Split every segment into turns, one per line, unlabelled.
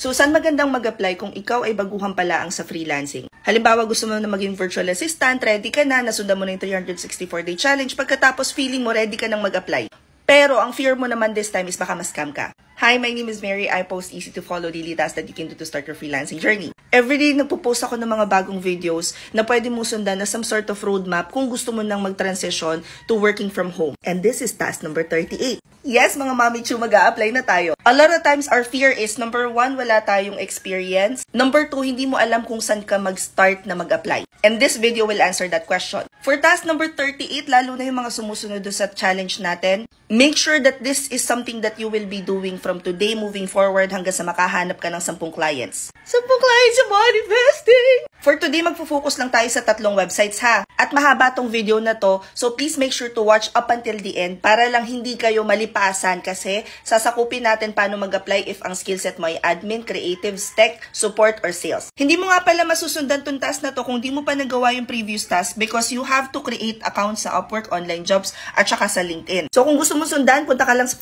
So, saan magandang mag-apply kung ikaw ay baguhan pala ang sa freelancing? Halimbawa, gusto mo na maging virtual assistant, ready ka na, nasundan mo na yung 364-day challenge, pagkatapos feeling mo ready ka nang mag-apply. Pero ang fear mo naman this time is baka ma-scam ka. Hi, my name is Mary. I post easy to follow daily tasks that you can do to start your freelancing journey. Everyday nagpo-post ako ng mga bagong videos na pwede mo sundan na some sort of roadmap kung gusto mo nang mag-transition to working from home. And this is task number 38. Yes, mga mami chu, mag-a-apply na tayo. A lot of times, our fear is, number 1, wala tayong experience. Number 2, hindi mo alam kung saan ka mag-start na mag-apply. And this video will answer that question. For task number 38, lalo na yung mga sumusunod sa challenge natin, make sure that this is something that you will be doing from today moving forward hanggang sa makahanap ka ng 10 clients. 10 clients sa manifesting! For today, magpo-focus lang tayo sa 3 websites ha. At mahaba tong video na to, so please make sure to watch up until the end para lang hindi kayo malipasan kasi sasakupin natin paano mag-apply if ang skillset mo ay admin, creatives, tech, support, or sales. Hindi mo nga pala masusundan tong task na to kung di mo pa nagawa yung previous task because you have to create accounts sa Upwork, Online Jobs, at saka sa LinkedIn. So kung gusto mo sundan, punta ka lang sa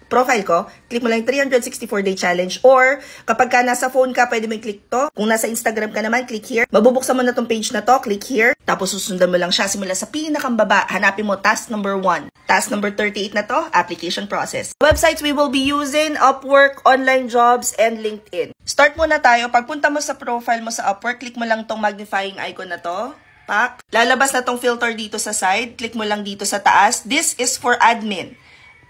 profile ko, click mo lang yung 364-day challenge, or kapag ka nasa phone ka, pwede mo i-click to. Kung nasa Instagram ka naman, click here. Mabubuksan mo na tong page na to, click here. Tapos susundan mo lang siya simula sa pinakambaba. Hanapin mo task number 1. Task number 38 na to, application process. Websites we will be using, Upwork, Online Jobs, and LinkedIn. Start muna tayo. Pagpunta mo sa profile mo sa Upwork, click mo lang tong magnifying icon na to. Pak. Lalabas na tong filter dito sa side. Click mo lang dito sa taas. This is for admin.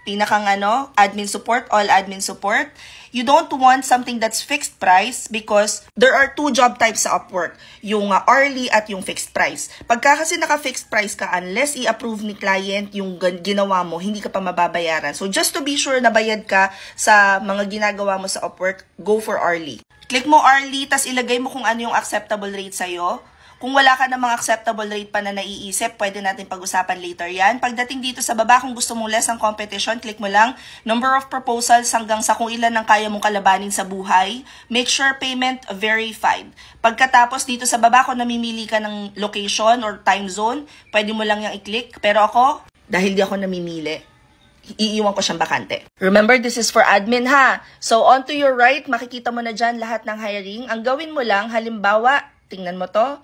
Pinakang admin support, all admin support. You don't want something that's fixed price because there are 2 job types sa Upwork. Yung hourly at yung fixed price. Pagka kasi naka-fixed price ka, unless i-approve ni client yung ginawa mo, hindi ka pa mababayaran. So just to be sure na bayad ka sa mga ginagawa mo sa Upwork, go for hourly. Click mo hourly, tas ilagay mo kung ano yung acceptable rate sa'yo. Kung wala ka ng mga acceptable rate pa na naiisip, pwede natin pag-usapan later yan. Pagdating dito sa baba, kung gusto mong less ang competition, click mo lang number of proposals hanggang sa kung ilan ang kaya mong kalabanin sa buhay. Make sure payment verified. Pagkatapos dito sa baba, kung namimili ka ng location or time zone, pwede mo lang yung i-click. Pero ako, dahil di ako namimili, iiwan ko siyang bakante. Remember, this is for admin ha. So, on to your right, makikita mo na dyan lahat ng hiring. Ang gawin mo lang, halimbawa, tingnan mo to,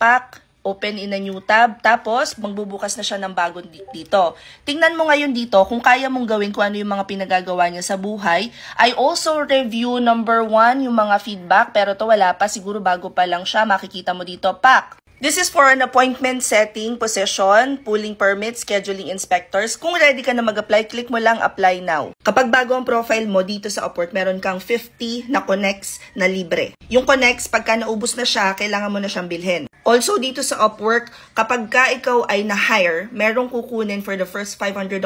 Pak, open in a new tab, tapos magbubukas na siya ng bagong dito. Tingnan mo ngayon dito kung kaya mong gawin kung ano yung mga pinagagawa niya sa buhay. I also review number 1, yung mga feedback, pero to wala pa, siguro bago pa lang siya, makikita mo dito, Pak. This is for an appointment setting, position, pulling permits, scheduling inspectors. Kung ready ka na mag-apply, click mo lang apply now. Kapag bago ang profile mo dito sa Upwork, meron kang 50 na connects na libre. Yung connects, pagka naubos na siya, kailangan mo na siyang bilhin. Also, dito sa Upwork, kapag ka ikaw ay na-hire, merong kukunin for the first $500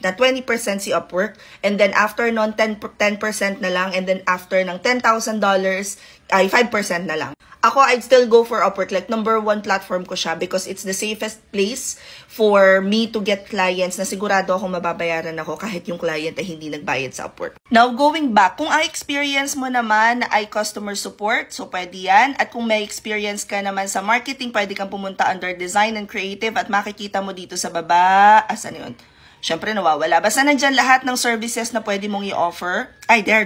na 20% si Upwork. And then after nun, 10% na lang. And then after ng $10,000, ay 5% na lang. Ako, I'd still go for Upwork. Like, number 1 platform ko siya because it's the safest place for me to get clients na sigurado akong mababayaran ako kahit yung client ay hindi nagbayad sa Upwork. Now, going back, kung ang experience mo naman ay customer support, so pwede yan. At kung may experience ka naman sa marketing, pwede kang pumunta under design and creative at makikita mo dito sa baba. Asan yun? Siyempre, nawawala. Basta nandyan lahat ng services na pwede mong i-offer. Ay, there.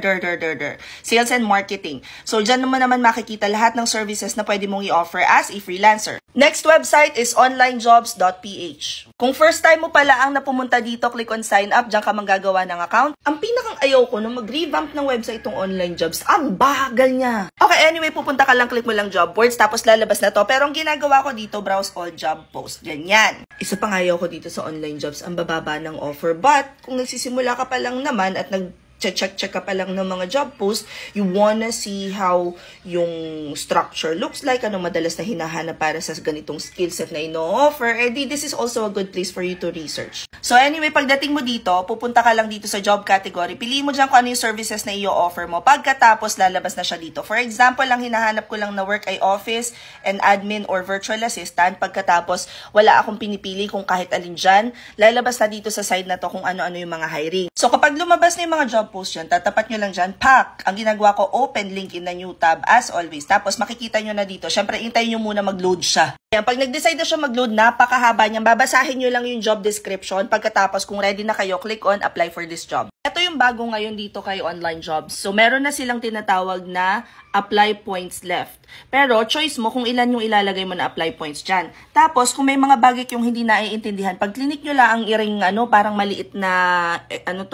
Sales and marketing. So, dyan naman makikita lahat ng services na pwede mong i-offer as a freelancer. Next website is onlinejobs.ph. Kung first time mo pala ang napumunta dito, click on sign up. Dyan ka manggagawa ng account. Ang pinakang ayaw ko nung mag-revamp ng website tong online jobs, ang bagal niya. Okay, anyway, pupunta ka lang, click mo lang job boards, tapos lalabas na to. Pero ang ginagawa ko dito, browse all job posts. Ganyan. Isa pang ayaw ko dito sa online jobs, ang bababa ng offer. But, kung nagsisimula ka pa lang naman at check ka pa lang ng mga job post, you wanna see how yung structure looks like, anong madalas na hinahanap para sa ganitong skill set na ino-offer, this is also a good place for you to research. So anyway, pagdating mo dito, pupunta ka lang dito sa job category, piliin mo dyan kung ano yung services na i-offer mo. Pagkatapos, lalabas na siya dito. For example, ang hinahanap ko lang na work ay office and admin or virtual assistant. Pagkatapos, wala akong pinipili kung kahit alin dyan. Lalabas na dito sa side na to kung ano-ano yung mga hiring. So kapag lumabas na yung mga job post yan, tatapat nyo lang dyan, pak! Ang ginagawa ko, open link in the new tab as always. Tapos makikita nyo na dito, syempre hintayin nyo muna mag-load siya. Yan, pag nag-decide na siya mag-load, napakahaba niyan. Babasahin nyo lang yung job description. Pagkatapos, kung ready na kayo, click on apply for this job. Ito yung yung bago ngayon dito kay online jobs. So, meron na silang tinatawag na apply points left. Pero, choice mo kung ilan yung ilalagay mo na apply points dyan. Tapos, kung may mga bagay yung hindi naiintindihan, pag clinic nyo lang ang iring, parang maliit na,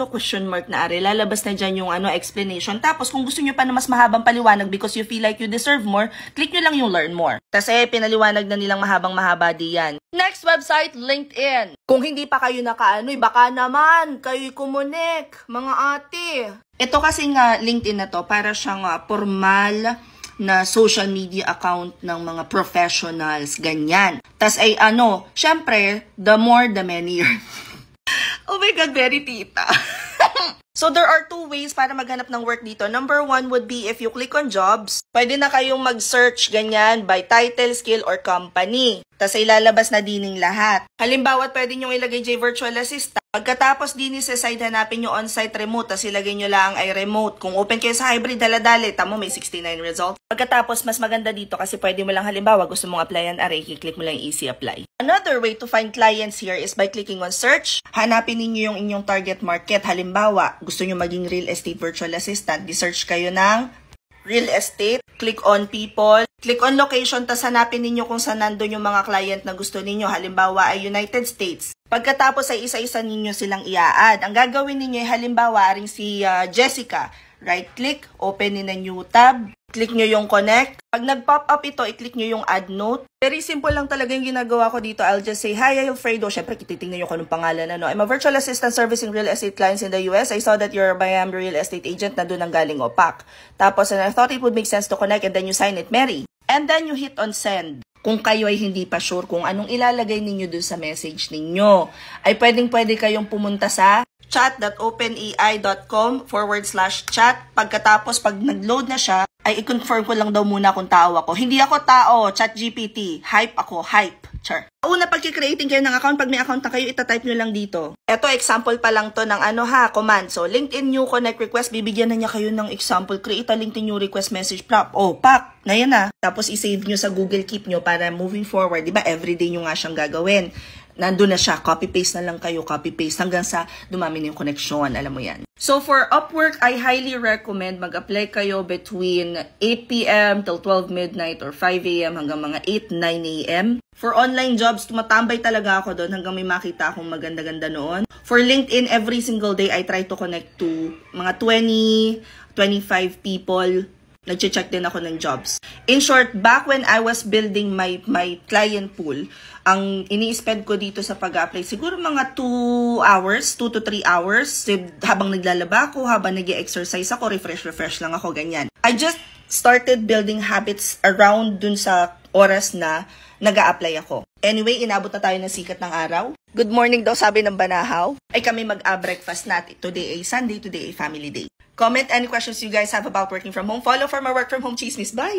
question mark na are, lalabas na dyan yung, explanation. Tapos, kung gusto nyo pa na mas mahabang paliwanag because you feel like you deserve more, click nyo lang yung learn more. Kasi, pinaliwanag na nilang mahabang-mahaba diyan. Next website, LinkedIn. Kung hindi pa kayo baka naman, kayo kumunik, mga ate. Ito kasi nga, LinkedIn na to, para siyang formal na social media account ng mga professionals, ganyan. Tas ay syempre, the more the merrier. Oh my God, very tita. So, there are two ways para maghanap ng work dito. Number one would be if you click on jobs, pwede na kayong mag-search ganyan by title, skill, or company. Tapos ay lalabas na dining lahat. Halimbawa, pwede nyo ilagay virtual assistant. Pagkatapos din sa side, hanapin nyo on-site remote, tapos ilagay nyo lang ay remote. Kung open kayo sa hybrid, dala-dali, tamo may 69 results. Pagkatapos, mas maganda dito kasi pwede mo lang halimbawa, gusto mong applyan array, click mo lang easy apply. Another way to find clients here is by clicking on search. Hanapin ninyo yung inyong target market. Halimbawa, gusto nyo maging real estate virtual assistant, di-search kayo ng real estate, click on people, click on location, tas hanapin ninyo kung saan nandun yung mga client na gusto ninyo. Halimbawa ay United States. Pagkatapos ay isa-isa ninyo silang i-add. Ang gagawin ninyo ay halimbawa rin si Jessica. Right click, open in a new tab, click nyo yung connect. Pag nag-pop up ito, i-click nyo yung add note. Very simple lang talaga yung ginagawa ko dito. I'll just say, hi, Alfredo. Siyempre, kititingnan nyo kung anong pangalan. I'm a virtual assistant servicing real estate clients in the US. I saw that you're a Miami real estate agent na doon ang galing OPAC. Tapos, and I thought it would make sense to connect and then you sign it, Mary. And then you hit on send. Kung kayo ay hindi pa sure kung anong ilalagay ninyo doon sa message ninyo, ay pwede kayong pumunta sa chat.openai.com/chat. Pagkatapos, pag nag-load na siya, ay i-confirm ko lang daw muna kung tao ako. Hindi ako tao, ChatGPT. Hype ako, hype. Char. Una, pag-creating kayo ng account, pag may account na kayo, itatype nyo lang dito. Ito, example pa lang to ng command. So, LinkedIn new connect request, bibigyan na niya kayo ng example. Create a LinkedIn new request message prop. Oh, pak! Na yan na. Tapos, i-save nyo sa Google Keep nyo para moving forward. Diba, everyday nyo nga siyang gagawin. Nandun na siya, copy-paste na lang kayo, copy-paste hanggang sa dumami na yung connection, alam mo yan. So for Upwork, I highly recommend mag-apply kayo between 8 p.m. till 12 midnight or 5 a.m. hanggang mga 8, 9 a.m. For online jobs, tumatambay talaga ako doon hanggang may makita akong maganda-ganda noon. For LinkedIn, every single day, I try to connect to mga 20, 25 people. Nag-check din ako ng jobs. In short, back when I was building my client pool, ang ini-spend ko dito sa pag-apply, siguro mga 2 hours, 2 to 3 hours, habang naglalaba ako, habang nag-exercise ako, refresh lang ako, ganyan. I just started building habits around dun sa oras na nag-a-apply ako. Anyway, inabot na tayo ng sikat ng araw. Good morning daw, sabi ng Banahaw. Ay kami mag-breakfast natin. Today ay Sunday, today ay family day. Comment any questions you guys have about working from home. Follow for my work from home chismis. Bye!